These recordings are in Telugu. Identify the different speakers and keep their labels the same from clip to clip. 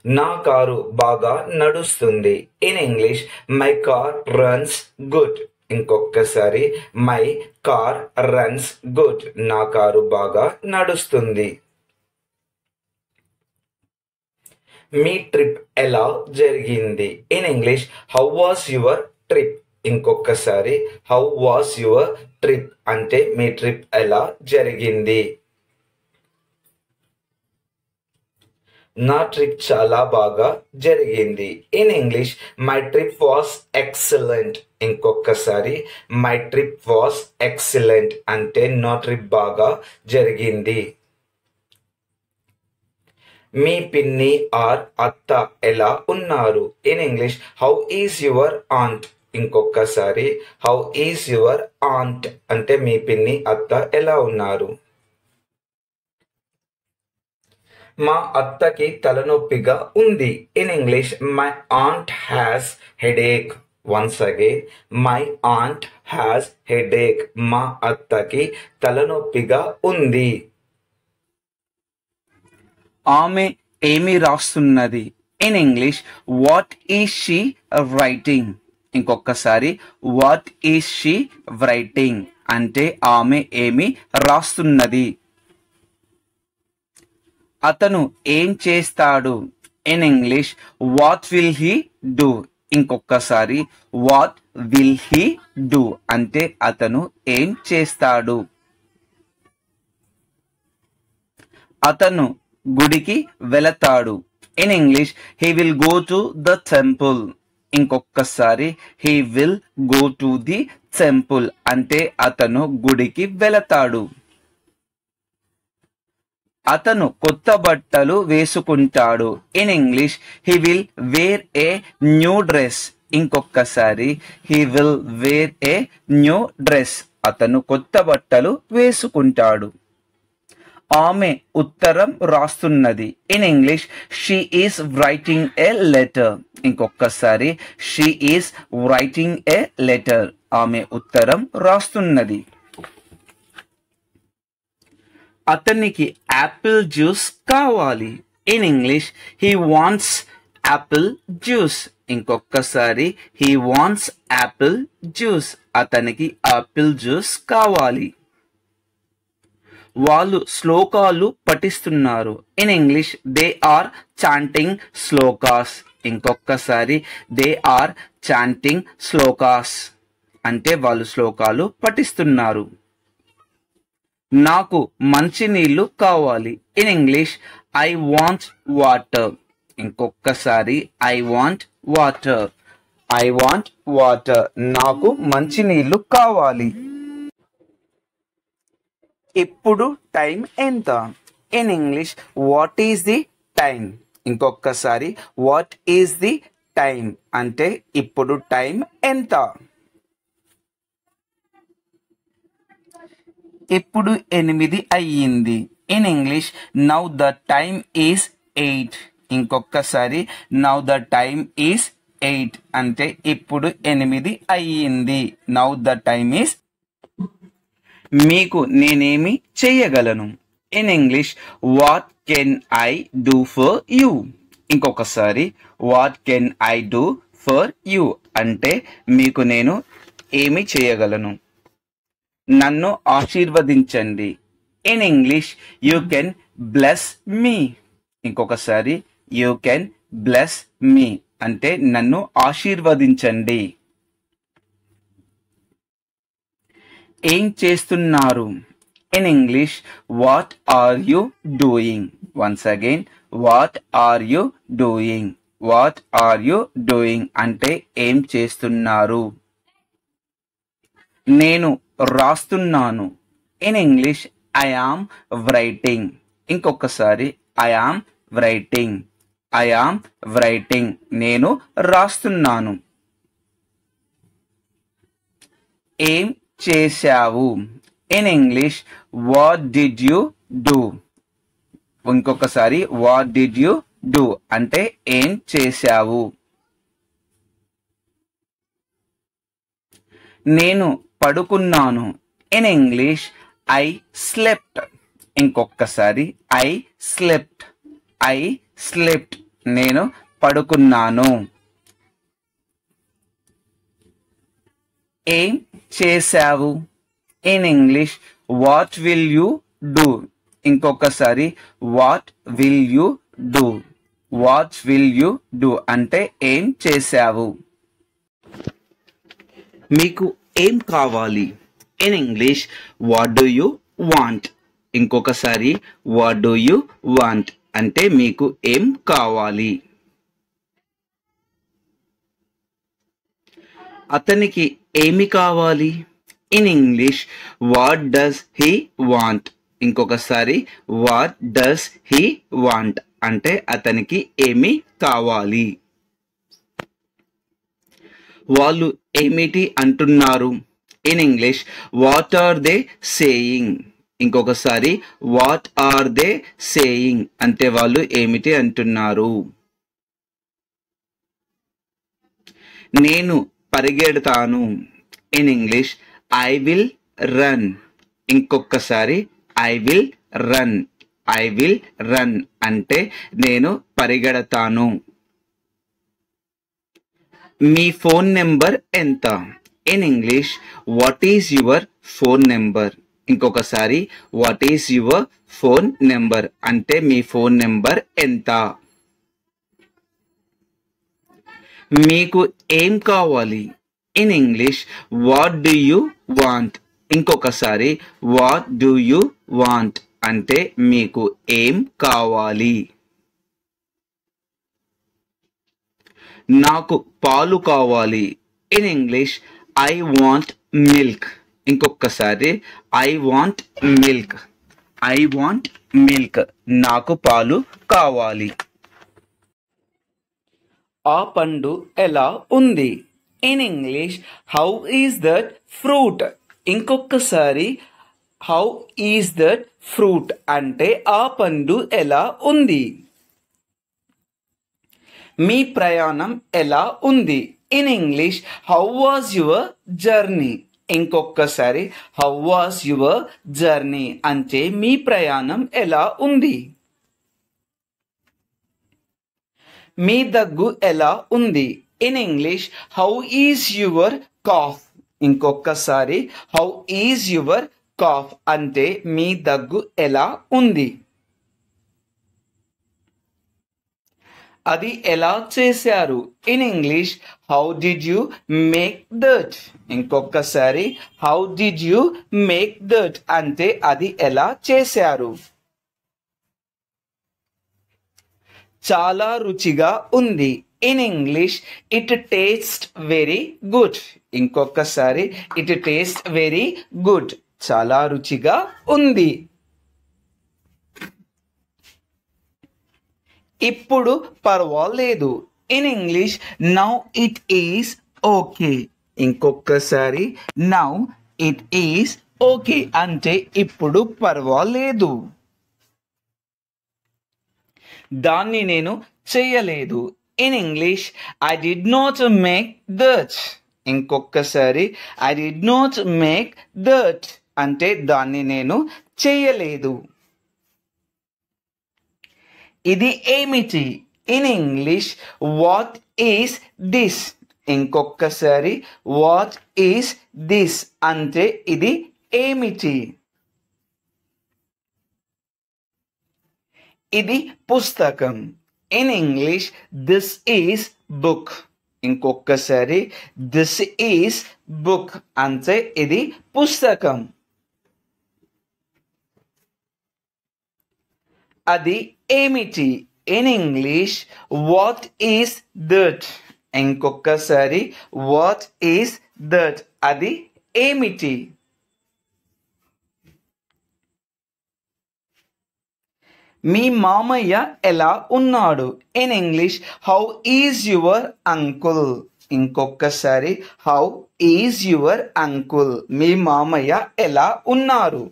Speaker 1: నా కారు బాగా నడుస్తుంది. In English my car runs good. ఇంకొకసారి మై కార్ రన్స్ గుడ్. నా కారు బాగా నడుస్తుంది. మీ ట్రిప్ ఎలా జరిగింది? In English how was your trip. ఇంకొకసారి హౌ వాస్ యువర్ ట్రిప్ అంటే మీ ట్రిప్ ఎలా జరిగింది. నా ట్రిప్ చాలా బాగా జరిగింది. In English my trip was excellent. ఇంకొకసారి మై ట్రిప్ వాస్ ఎక్సలెంట్ అంటే నా ట్రిప్ బాగా జరిగింది. మీ పిన్ని ఆర్ అత్త ఎలా ఉన్నారు? In English how is your aunt. ఇంకొకసారి హౌ ఈజ్ యువర్ ఆంట్ అంటే మీ పిన్ని అత్త ఎలా ఉన్నారు. మా అత్తకి తలనొప్పిగా ఉంది. In English my aunt has headache. Once again my aunt has headache. మా అత్తకి తలనొప్పిగా ఉంది.
Speaker 2: ఆమె ఏమి రాస్తున్నది? In English what is she writing. ఇంకొకసారి వాట్ ఈజ్ షీ రైటింగ్ అంటే ఆమె ఏమి రాస్తున్నది. అతను ఏం చేస్తాడు? In English what will he do. ఇంకొకసారి వాట్ విల్ హీ డూ అంటే అతను ఏం చేస్తాడు. అతను గుడికి వెళతాడు. In English he will go to the temple. ఇంకొకసారి he will go to the temple అంటే అతను గుడికి వెళతాడు. అతను కొత్త బట్టలు వేసుకుంటాడు. In English he will wear a new dress. ఇంకొకసారి he will wear a new dress. అతను కొత్త బట్టలు వేసుకుంటాడు. ఆమె ఉత్తరం రాస్తున్నది. In English she is writing a letter. ఇంకొకసారి she is writing a letter. ఆమె ఉత్తరం రాస్తున్నది. అతనికి యాపిల్ జ్యూస్ కావాలి. In English he wants apple juice. ఇంకొకసారి హీ వాంట్స్ యాపిల్ జ్యూస్. అతనికి యాపిల్ జ్యూస్ కావాలి. వాళ్ళు శ్లోకాలు పఠిస్తున్నారు. In English they are chanting shlokas. ఇంకొకసారి దే ఆర్ చాంటింగ్ శ్లోకాస్ అంటే వాళ్ళు శ్లోకాలు పఠిస్తున్నారు. నాకు మంచినీళ్ళు కావాలి. In English I want water. ఇంకొకసారి I want water. I want water. నాకు మంచినీళ్ళు కావాలి. ఇప్పుడు టైం ఎంత? In English what is the time. ఇంకొకసారి వాట్ ఈజ్ ది టైం అంటే ఇప్పుడు టైం ఎంత. ఇప్పుడు 8 అయ్యింది. In English now the time is 8. ఇంకొకసారి నౌ ద టైమ్ ఈజ్ 8 అంటే ఇప్పుడు 8 అయ్యింది. Now the time is. మీకు నేనేమి చేయగలను? In English what can I do for you. ఇంకొకసారి what can I do for you అంటే మీకు నేను ఏమి చేయగలను. నన్ను ఆశీర్వదించండి. In English you can bless me. ఇంకొకసారి యూ కెన్ బ్లెస్ మీ అంటే నన్ను ఆశీర్వదించండి. ఏం చేస్తున్నారు? In English what are you doing. Once again what are you doing. What are you doing అంటే ఏం చేస్తున్నారు. నేను రాస్తున్నాను. In English I am writing. ఇంకొకసారి I am writing. I am writing నేను రాస్తున్నాను. ఏం చేశావు? In English what did you do. ఇంకొకసారి వాట్ డిడ్ యు డూ అంటే ఏం చేశావు. నేను పడుకున్నాను. In English I slept. ఇంకొకసారి ఐ స్లెప్ట్. ఐ స్లెప్ట్ నేను పడుకున్నాను. ఏం చేశావు? In English what will you do. ఇంకొకసారి what will you do. What will you do అంటే ఏం చేశావు. మీకు ఏం కావాలి? In English what do you want. ఇంకొకసారి వాట్ డూ యూ వాంట్ అంటే మీకు ఏం కావాలి. అతనికి ఏమి కావాలి? In English what does he want. ఇంకొకసారి వాట్ డస్ హీ వాంట్ అంటే అతనికి ఏమి కావాలి. వాళ్ళు ఏమిటి అంటున్నారు? In English what are they saying. ఇంకొకసారి వాట్ ఆర్ దే సేయింగ్ అంటే వాళ్ళు ఏమిటి అంటున్నారు. నేను పరిగెడతాను. In English I will run. ఇంకొకసారి I will run. I will run అంటే నేను పరిగెడతాను. మీ ఫోన్ నెంబర్ ఎంత? In English what is your phone number. ఇంకొకసారి what is your phone number అంటే మీ ఫోన్ నెంబర్ ఎంత. మీకు ఏం కావాలి? In English what do you want. ఇంకొకసారి వాట్ డూ యూ వాంట్ అంటే మీకు ఏం కావాలి. నాకు పాలు కావాలి. In English I want milk. ఇంకొకసారి I want milk. I want milk నాకు పాలు కావాలి. ఆ పండు ఎలా ఉంది? In English how is that fruit. ఇంకొకసారి హౌ ఈజ్ దట్ ఫ్రూట్ అంటే ఆ పండు ఎలా ఉంది. మీ ప్రయాణం ఎలా ఉంది? In English how was your journey. ఇంకొకసారి హౌ వాజ్ యువర్ జర్నీ అంటే మీ ప్రయాణం ఎలా ఉంది. మీ దగ్గు ఎలా ఉంది? In English how is your cough. ఇంకొకసారి హౌ ఈజ్ యువర్ కాఫ్ అంటే మీ దగ్గు ఎలా ఉంది. అది ఎలా చేశారు? In English how did you make that. ఇంకొకసారి how did you make that అంటే అది ఎలా చేశారు. చాలా రుచిగా ఉంది. In English it taste very good. ఇంకొకసారి ఇట్ టేస్ట్ వెరీ గుడ్ చాలా రుచిగా ఉంది. ఇప్పుడు పర్వాలేదు. In English now it is okay. ఇంకొకసారి నౌ ఇట్ ఈస్ ఓకే అంటే ఇప్పుడు పర్వాలేదు. దాన్ని నేను చేయలేదు. In English I did not make that. ఇంకొకసారి I did not make that అంటే దాన్ని నేను చేయలేదు. ఇది ఏమిటి? In English what is this. ఇంకొకసారి వాట్ ఈస్ దిస్ అంటే ఇది ఏమిటి. ఇది పుస్తకం. In English this is book. ఇంకొకసారి దిస్ ఈస్ బుక్ అంటే ఇది పుస్తకం. అది ఏమిటి? In English what is that. ఇంకొకసారి వాట్ ఈస్ దట్ అది ఏమిటి. మీ మామయ్య ఎలా ఉన్నాడు? In English how is your uncle. ఇంకొకసారి హౌ ఈజ్ యువర్ అంకుల్ మీ మామయ్య ఎలా ఉన్నారు.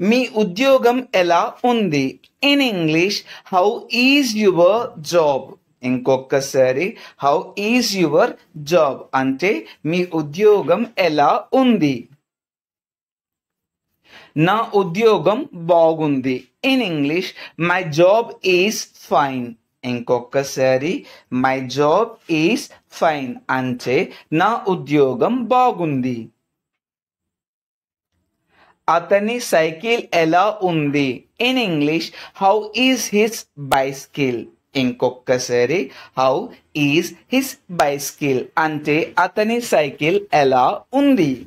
Speaker 2: మీ ఉద్యోగం ఎలా ఉంది? In English how is your job. ఇంకొకసారి హౌ ఈజ్ యువర్ జాబ్ అంటే మీ ఉద్యోగం ఎలా ఉంది. నా ఉద్యోగం బాగుంది. In English my job is fine. ఇంకొకసారి మై జాబ్ ఈజ్ ఫైన్ అంటే నా ఉద్యోగం బాగుంది. అతని సైకిల్ ఎలా ఉంది? In English how is his bicycle. ఇంకొకసారి హౌ ఈజ్ హిస్ బైసికిల్ అంటే అతని సైకిల్ ఎలా ఉంది.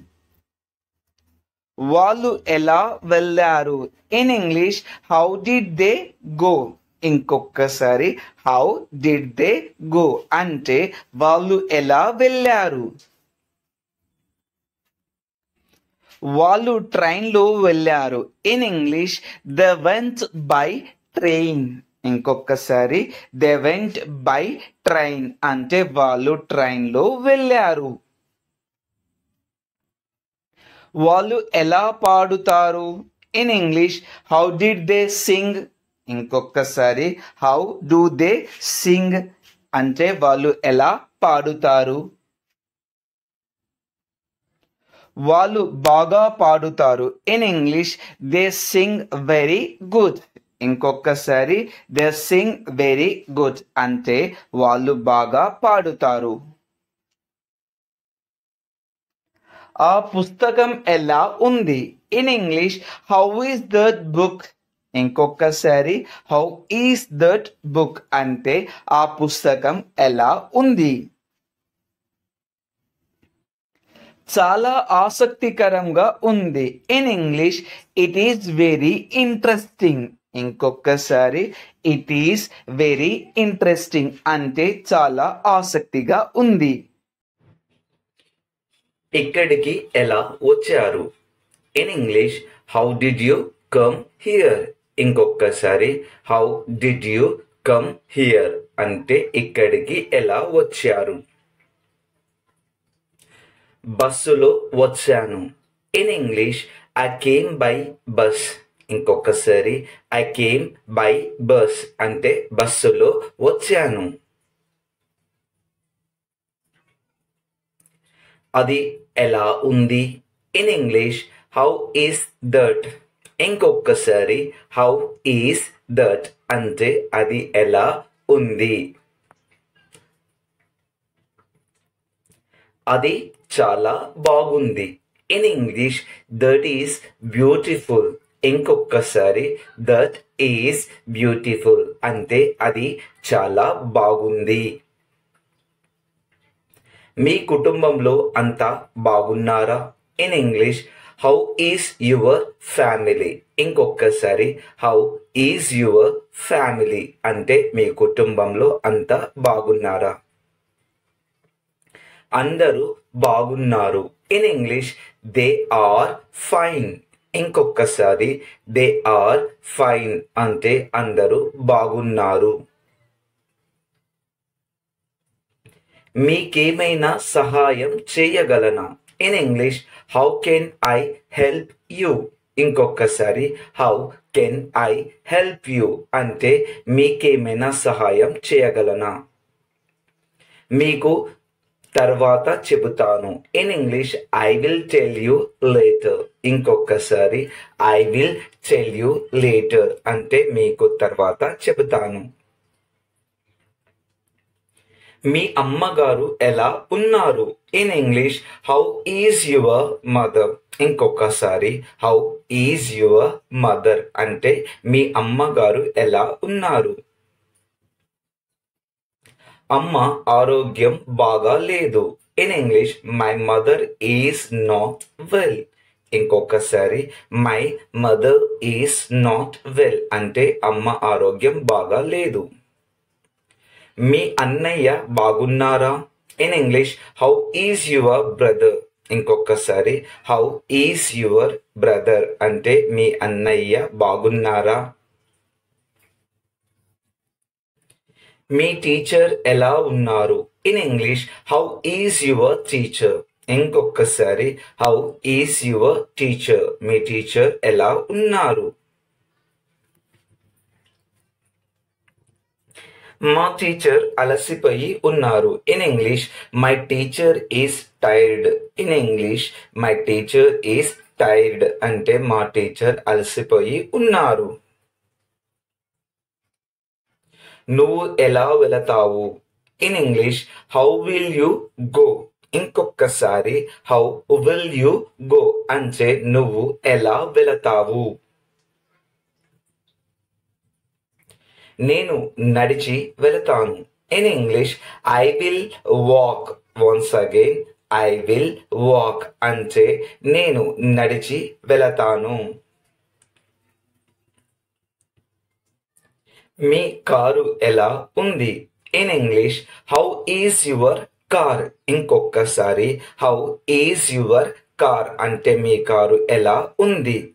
Speaker 2: వాళ్ళు ఎలా వెళ్ళారు? In English how did they go. ఇంకొకసారి హౌ డిడ్ దే గో అంటే వాళ్ళు ఎలా వెళ్ళారు. వాళ్ళు ట్రైన్లో వెళ్ళారు. In English they went by train. ఇంకొకసారి దే వెంట్ బై ట్రైన్ అంటే వాళ్ళు ట్రైన్లో వెళ్ళారు. వాళ్ళు ఎలా పాడుతారు? In English how did they Singh. ఇంకొకసారి హౌ డూ దే సింగ్ అంటే వాళ్ళు ఎలా పాడుతారు. వాళ్ళు బాగా పాడుతారు. In English they Singh very good. ఇంకొకసారి దే సింగ్ వెరీ గుడ్ అంటే వాళ్ళు బాగా పాడుతారు. ఆ పుస్తకం ఎలా ఉంది? In English how is that book. ఇంకొకసారి హౌ ఈస్ దట్ బుక్ అంటే ఆ పుస్తకం ఎలా ఉంది. చాలా ఆసక్తికరంగా ఉంది. In English it is very interesting. ఇంకొకసారి ఇట్ ఈస్ వెరీ ఇంట్రెస్టింగ్ అంటే చాలా ఆసక్తిగా ఉంది.
Speaker 1: ఇక్కడికి ఎలా వచ్చారు? In English how did you come here. ఇంకొకసారి how did you come here అంటే ఇక్కడికి ఎలా వచ్చారు. బస్సులో వచ్చాను. In English I came by bus. ఇంకొకసారి ఐ కేమ్ బై బస్ అంటే బస్సులో వచ్చాను. అది ఎలా ఉంది? In English how is that. ఇంకొకసారి హౌ ఈస్ దట్ అంటే అది ఎలా ఉంది. అది చాలా బాగుంది. In English that is beautiful. ఇంకొకసారి దట్ ఈస్ బ్యూటిఫుల్ అంటే అది చాలా బాగుంది. మీ కుటుంబంలో అంతా బాగున్నారా? In English how is your family. ఇంకొకసారి హౌ ఈస్ యువర్ ఫ్యామిలీ అంటే మీ కుటుంబంలో అంతా బాగున్నారా. అందరూ బాగున్నారు. In English they are fine. ఇంకొకసారి దే ఆర్ ఫైన్ అంటే అందరూ బాగున్నారు. మీకేమైనా సహాయం చేయగలనా? In English how can I help you. ఇంకొకసారి how can I help you అంటే మీకేమైనా సహాయం చేయగలనా. మీకు తర్వాత చెబుతాను. In English I will tell you later. ఇంకొకసారి I will tell you later అంటే మీకు తర్వాత చెబుతాను. మీ అమ్మగారు ఎలా ఉన్నారు? In English how is your mother. ఇంకొకసారి హౌ ఈజ్ యువర్ మదర్ అంటే మీ అమ్మగారు ఎలా ఉన్నారు. అమ్మ ఆరోగ్యం బాగా లేదు. In English my mother is not well. ఇంకొకసారి my mother is not well అంటే అమ్మ ఆరోగ్యం బాగా లేదు. మీ అన్నయ్య బాగున్నారా? In English how is your brother. ఇంకొకసారి హౌ ఈజ్ యువర్ బ్రదర్ అంటే మీ అన్నయ్య బాగున్నారా. మీ టీచర్ ఎలా ఉన్నారు? In English how is your teacher. ఇంకొకసారి హౌ ఈజ్ యువర్ టీచర్ మీ టీచర్ ఎలా ఉన్నారు. మా టీచర్ అలసిపోయి ఉన్నారు. In English my teacher is tired. In English my teacher is tired అంటే మా టీచర్ అలసిపోయి ఉన్నారు. నువ్వు ఎలా వెళతావు? In English how will you go. ఇంకొకసారి హౌ విల్ యు గో అంటే నువ్వు ఎలా వెళతావు. నేను నడిచి వెళతాను. In English I will walk. Once again I will walk అంటే నేను నడిచి వెళతాను. మీ కారు ఎలా ఉంది? In English how is your car. ఇంకొకసారి హౌ ఈజ్ యువర్ కార్ అంటే మీ కారు ఎలా ఉంది.